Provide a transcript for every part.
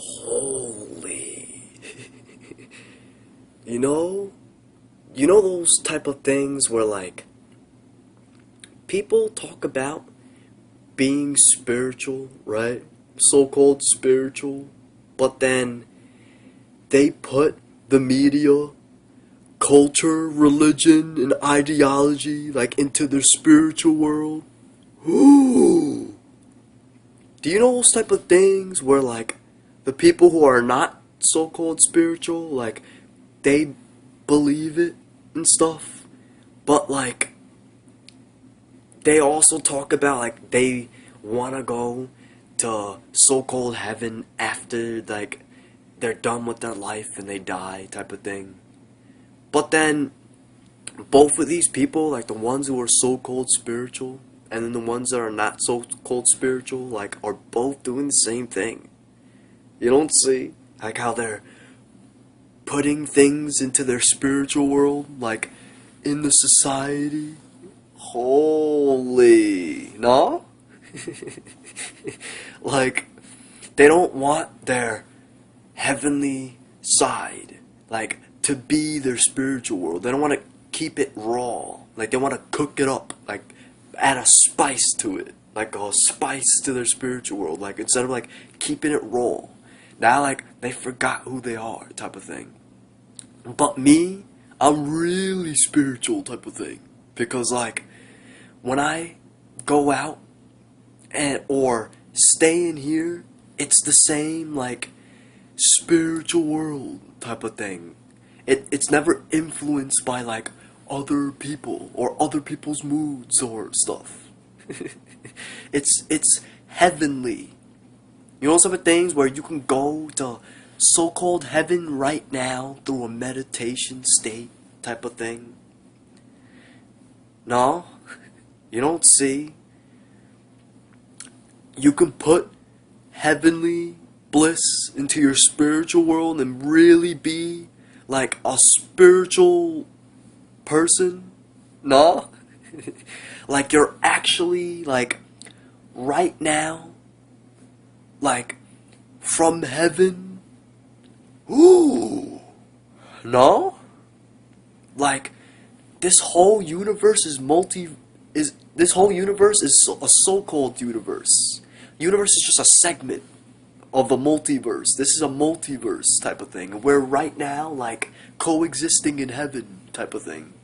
Holy. You know, you know those type of things where like people talk about being spiritual, right? So-called spiritual, but then they put the media, culture, religion, and ideology like into their spiritual world. Ooh. Do you know those type of things where like the people who are not so-called spiritual, like they believe it and stuff, but like they also talk about like they want to go to so-called heaven after like they're done with their life and they die type of thing. But then both of these people, like the ones who are so-called spiritual and then the ones that are not so-called spiritual, like are both doing the same thing. You don't see like how they're putting things into their spiritual world, like in the society. Holy, no? Like, they don't want their heavenly side, like, to be their spiritual world. They don't want to keep it raw. Like, they want to cook it up, like, add a spice to it. Like, a spice to their spiritual world. Like, instead of, like, keeping it raw. Now, like, they forgot who they are, type of thing. But me, I'm really spiritual, type of thing. Because, like, when I go out and or stay in here, it's the same like spiritual world type of thing. It's never influenced by like other people or other people's moods or stuff. It's heavenly. You know some of things where you can go to so-called heaven right now through a meditation state type of thing. No? You don't see. You can put heavenly bliss into your spiritual world and really be like a spiritual person. No? Like you're actually like right now like from heaven. Ooh. No? Like this whole universe is this whole universe is a so-called universe. Universe is just a segment of the multiverse. This is a multiverse type of thing. We're right now like coexisting in heaven type of thing.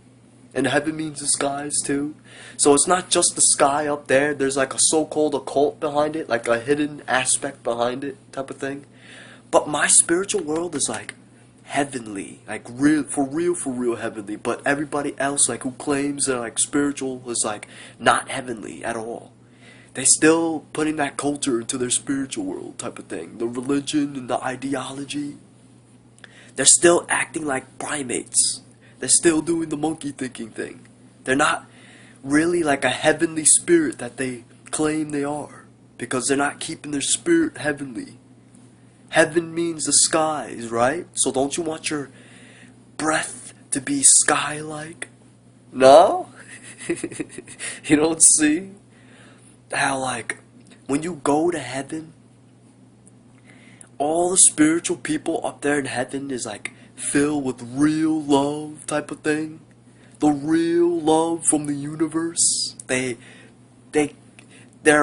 And heaven means the skies too. So it's not just the sky up there. There's like a so-called occult behind it, like a hidden aspect behind it type of thing. But my spiritual world is like heavenly, like for real heavenly. But everybody else like who claims they're like spiritual is like not heavenly at all. They still putting that culture into their spiritual world type of thing. The religion and the ideology. They're still acting like primates. They're still doing the monkey thinking thing. They're not really like a heavenly spirit that they claim they are. Because they're not keeping their spirit heavenly. Heaven means the skies, right? So don't you want your breath to be sky-like? No? You don't see how, like, when you go to heaven, all the spiritual people up there in heaven is, like, filled with real love type of thing? The real love from the universe? Their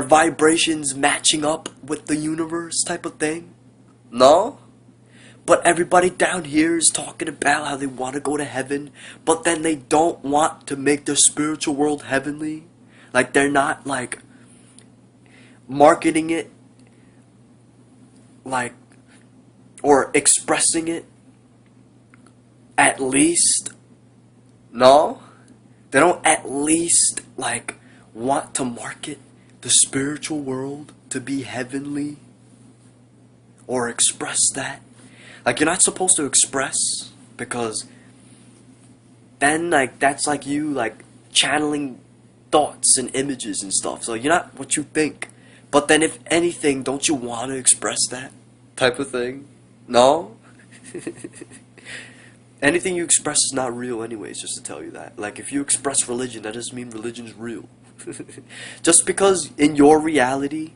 vibrations matching up with the universe type of thing? No? But everybody down here is talking about how they want to go to heaven, but then they don't want to make their spiritual world heavenly. Like they're not like marketing it like or expressing it at least. No? They don't at least like want to market the spiritual world to be heavenly or express that. Like you're not supposed to express because then like that's like you like channeling thoughts and images and stuff. So you're not what you think. But then if anything, don't you want to express that type of thing? No? Anything you express is not real anyways, just to tell you that. Like if you express religion, that doesn't mean religion's real. Just because in your reality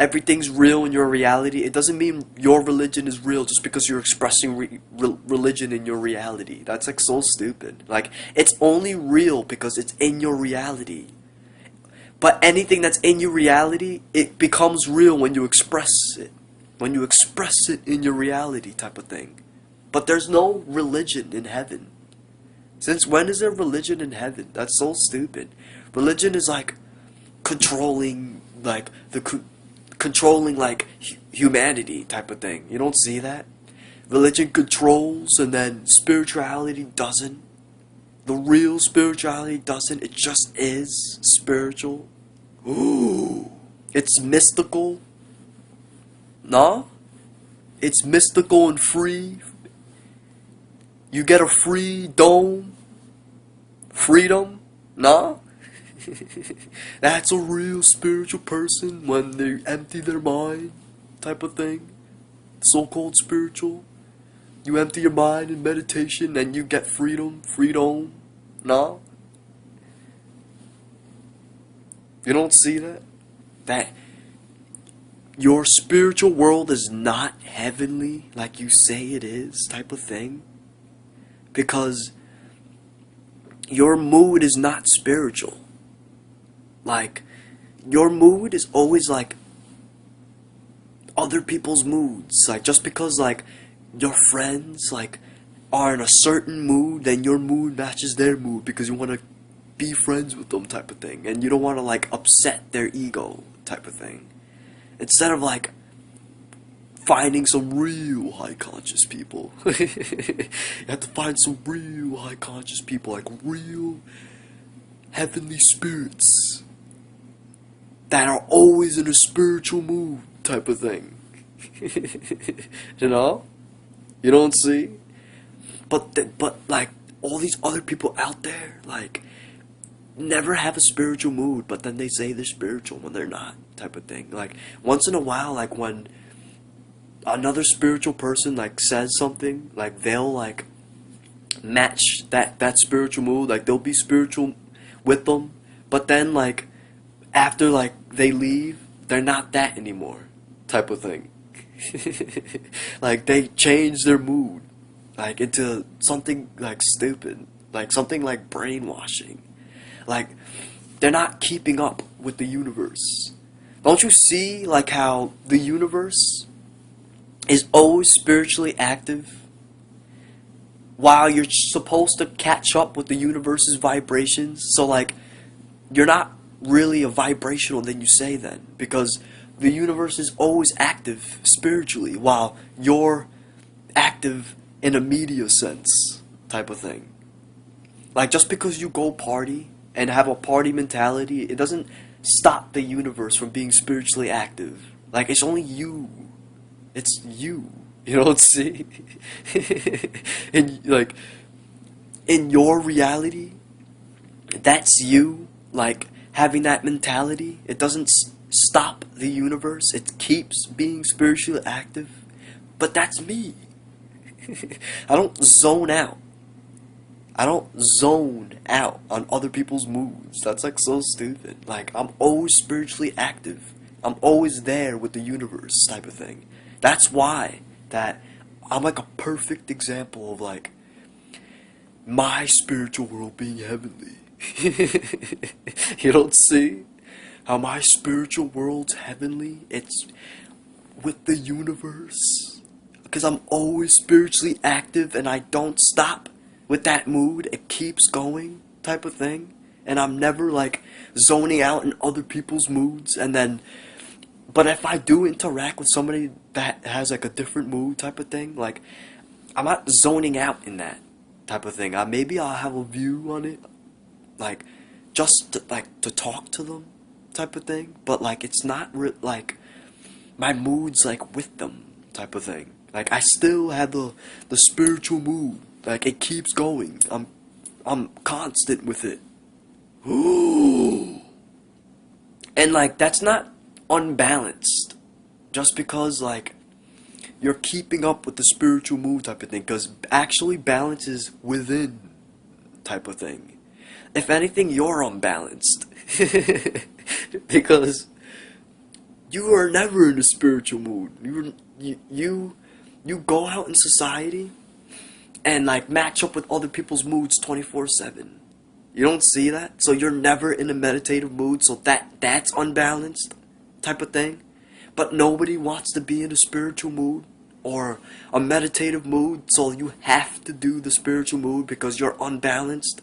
everything's real in your reality, it doesn't mean your religion is real just because you're expressing religion in your reality. That's like so stupid. Like, it's only real because it's in your reality. But anything that's in your reality, it becomes real when you express it. When you express it in your reality type of thing. But there's no religion in heaven. Since when is there religion in heaven? That's so stupid. Religion is like controlling, like controlling like humanity type of thing. You don't see that? Religion controls and then spirituality doesn't. The real spirituality doesn't. It just is spiritual. Ooh. It's mystical. No? It's mystical and free. You get a free dome. Freedom. No? That's a real spiritual person when they empty their mind type of thing. So-called spiritual. You empty your mind in meditation and you get freedom. Freedom. No? You don't see that? That your spiritual world is not heavenly like you say it is type of thing. Because your mood is not spiritual. Like, your mood is always like other people's moods. Like, just because like your friends like are in a certain mood, then your mood matches their mood because you want to be friends with them type of thing. And you don't want to like upset their ego type of thing. Instead of like finding some real high conscious people. You have to find some real high conscious people, like real heavenly spirits that are always in a spiritual mood type of thing. You know? You don't see? But like all these other people out there, like never have a spiritual mood, but then they say they're spiritual when they're not type of thing. Like once in a while, like when another spiritual person like says something, like they'll like match that spiritual mood, like they'll be spiritual with them, but then like after like they leave, they're not that anymore type of thing. Like they change their mood like into something like stupid, like something like brainwashing. Like they're not keeping up with the universe. Don't you see like how the universe is always spiritually active while you're supposed to catch up with the universe's vibrations? So like you're not really a vibrational than you say then, because the universe is always active spiritually while you're active in a media sense type of thing. Like just because you go party and have a party mentality, it doesn't stop the universe from being spiritually active. Like it's only you. It's you. You don't see? And like in your reality, that's you. Like having that mentality, it doesn't stop the universe. It keeps being spiritually active. But that's me. I don't zone out. I don't zone out on other people's moods. That's like so stupid. Like I'm always spiritually active. I'm always there with the universe type of thing. That's why that I'm like a perfect example of like my spiritual world being heavenly. You don't see how my spiritual world's heavenly? It's with the universe. Because I'm always spiritually active and I don't stop with that mood. It keeps going type of thing. And I'm never like zoning out in other people's moods. And then, but if I do interact with somebody that has like a different mood type of thing, like I'm not zoning out in that type of thing. Maybe I'll have a view on it, like just to talk to them type of thing. But like it's not like my mood's like with them type of thing. Like I still have the spiritual mood. Like it keeps going. I'm constant with it. And like that's not unbalanced. Just because like you're keeping up with the spiritual mood type of thing. Because actually balance is within type of thing. If anything, you're unbalanced. Because you are never in a spiritual mood. You go out in society and like match up with other people's moods 24/7. You don't see that, so you're never in a meditative mood. So that's unbalanced, type of thing. But nobody wants to be in a spiritual mood or a meditative mood. So you have to do the spiritual mood because you're unbalanced.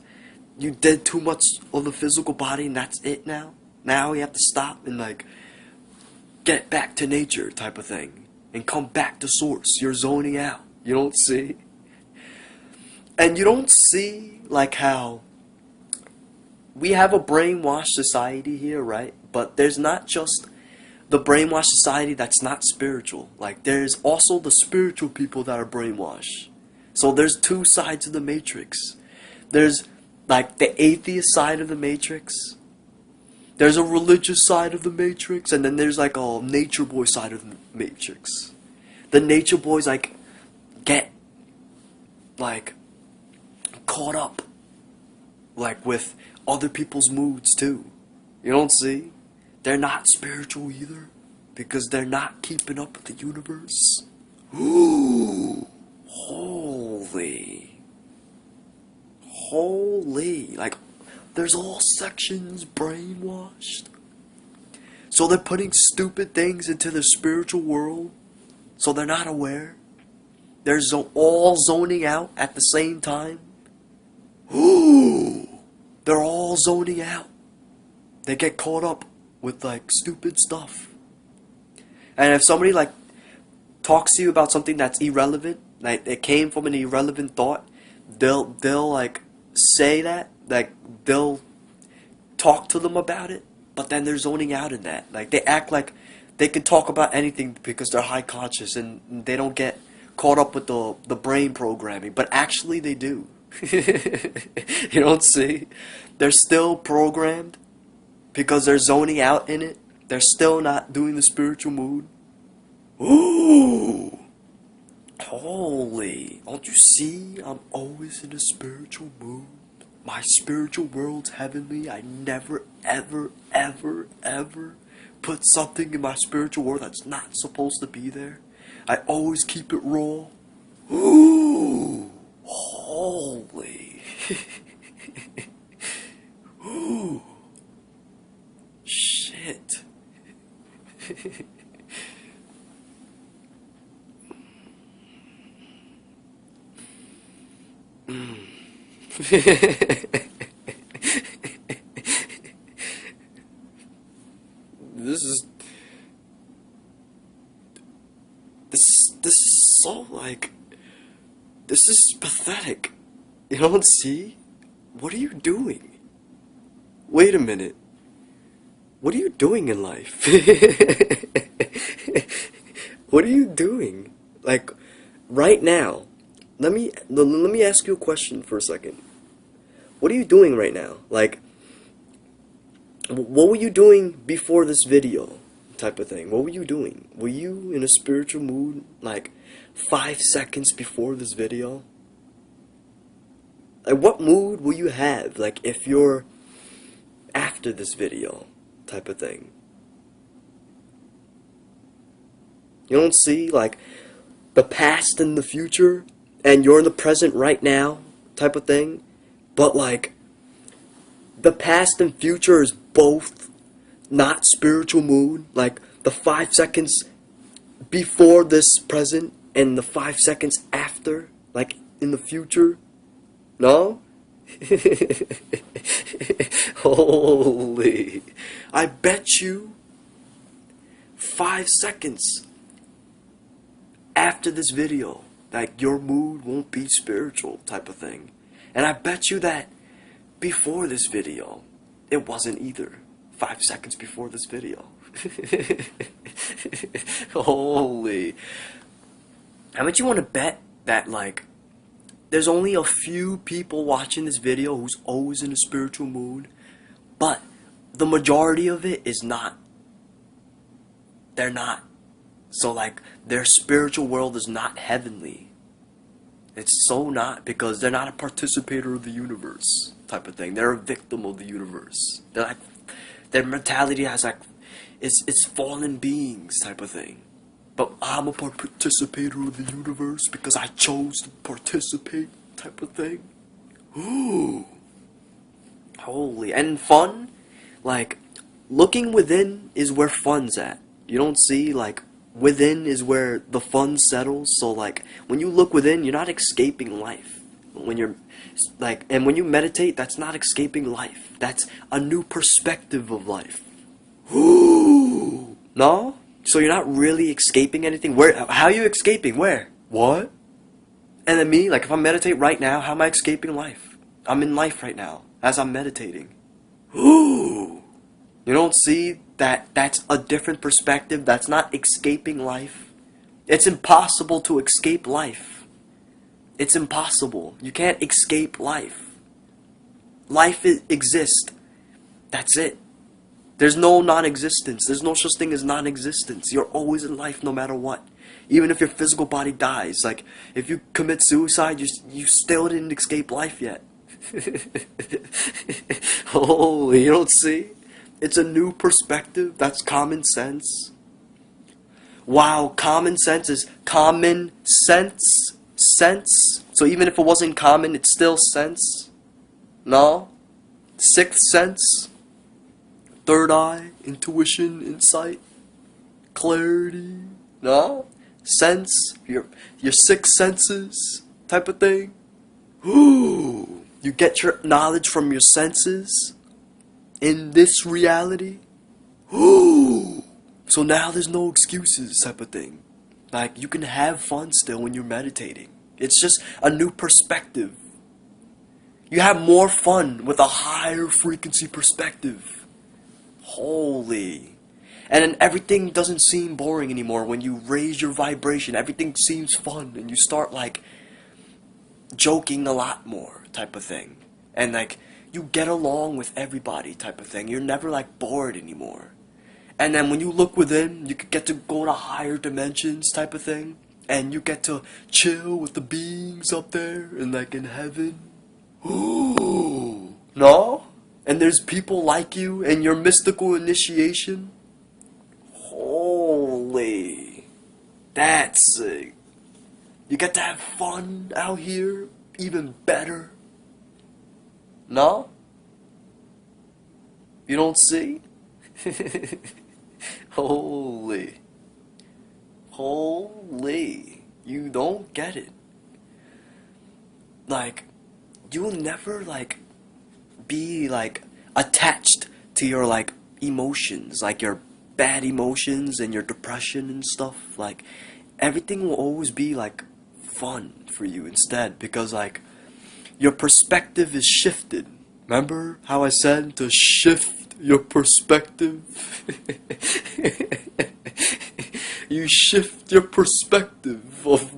You did too much of the physical body, and that's it now. Now you have to stop and like get back to nature, type of thing, and come back to source. You're zoning out. You don't see, and you don't see like how we have a brainwashed society here, right? But there's not just the brainwashed society that's not spiritual. Like there's also the spiritual people that are brainwashed. So there's two sides of the matrix. There's like the atheist side of the matrix. There's a religious side of the matrix, and then there's like a nature boy side of the matrix. The nature boys like get like caught up like with other people's moods too. You don't see? They're not spiritual either because they're not keeping up with the universe. Ooh, holy. Like there's all sections brainwashed. So they're putting stupid things into the spiritual world so they're not aware. They're all zoning out at the same time. Ooh, they're all zoning out. They get caught up with like stupid stuff. And if somebody like talks to you about something that's irrelevant, like it came from an irrelevant thought, they'll like say that, like they'll talk to them about it, but then they're zoning out in that. Like they act like they can talk about anything because they're high conscious and they don't get caught up with the brain programming, but actually they do. You don't see? They're still programmed because they're zoning out in it. They're still not doing the spiritual mood. Ooh! Holy! Don't you see? I'm always in a spiritual mood. My spiritual world's heavenly. I never, ever, ever, ever put something in my spiritual world that's not supposed to be there. I always keep it raw. Ooh! Holy! Ooh! Shit! This is so like, this is pathetic. You don't see? What are you doing? Wait a minute. What are you doing in life? What are you doing? Like, right now. Let me ask you a question for a second. What are you doing right now? Like, what were you doing before this video? Type of thing. What were you doing? Were you in a spiritual mood like 5 seconds before this video? Like, what mood will you have? Like, if you're after this video, type of thing. You don't see like the past and the future, and you're in the present right now, type of thing. But like, the past and future is both not spiritual mood. Like the 5 seconds before this present and the 5 seconds after, like in the future. No? Holy. I bet you 5 seconds after this video, like your mood won't be spiritual, type of thing. And I bet you that before this video, it wasn't either. 5 seconds before this video. Holy. How much you want to bet that like there's only a few people watching this video who's always in a spiritual mood, but the majority of it is not. They're not. So like their spiritual world is not heavenly. It's so not, because they're not a participator of the universe, type of thing. They're a victim of the universe. They're like, their mentality has like, it's fallen beings type of thing. But I'm a participator of the universe because I chose to participate type of thing. Ooh. Holy. And fun, like, looking within is where fun's at. You don't see, like, within is where the fun settles. So, like, when you look within, you're not escaping life. When you're, like, and when you meditate, that's not escaping life. That's a new perspective of life. Ooh. No? So you're not really escaping anything? Where? How are you escaping? Where? What? And then me, like, if I meditate right now, how am I escaping life? I'm in life right now, as I'm meditating. Ooh! You don't see that that's a different perspective? That's not escaping life. It's impossible to escape life. It's impossible. You can't escape life. Life exists. That's it. There's no non-existence. There's no such thing as non-existence. You're always in life no matter what. Even if your physical body dies. Like, if you commit suicide, you still didn't escape life yet. Oh, you don't see? It's a new perspective. That's common sense. Wow, common sense is common sense. Sense. So even if it wasn't common, it's still sense. No? Sixth sense. Third eye. Intuition. Insight. Clarity. No? Sense. Your sixth senses. Type of thing. Ooh. You get your knowledge from your senses. In this reality. Ooh. So now there's no excuses type of thing. Like, you can have fun still when you're meditating. It's just a new perspective. You have more fun with a higher frequency perspective. Holy. And then everything doesn't seem boring anymore when you raise your vibration. Everything seems fun and you start, like, joking a lot more type of thing. And, like, you get along with everybody type of thing. You're never, like, bored anymore. And then when you look within, you could get to go to higher dimensions type of thing. And you get to chill with the beings up there and, like, in heaven. Ooh. No? And there's people like you and your mystical initiation. Holy. That's sick. You get to have fun out here. Even better. No? You don't see? Holy. Holy. You don't get it. Like, you'll never, like, be, like, attached to your, like, emotions. Like, your bad emotions and your depression and stuff. Like, everything will always be, like, fun for you instead. Because, like, your perspective is shifted. Remember how I said to shift your perspective? You shift your perspective of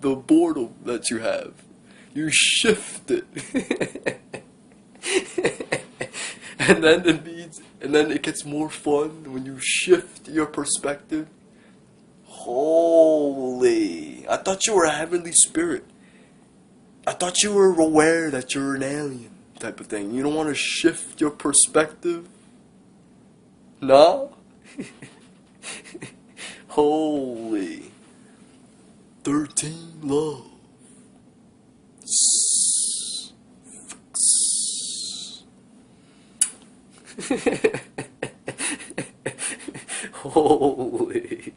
the boredom that you have. You shift it. And then it gets more fun when you shift your perspective. Holy. I thought you were a heavenly spirit. I thought you were aware that you're an alien type of thing. You don't want to shift your perspective? No? Holy. 13 love. Holy.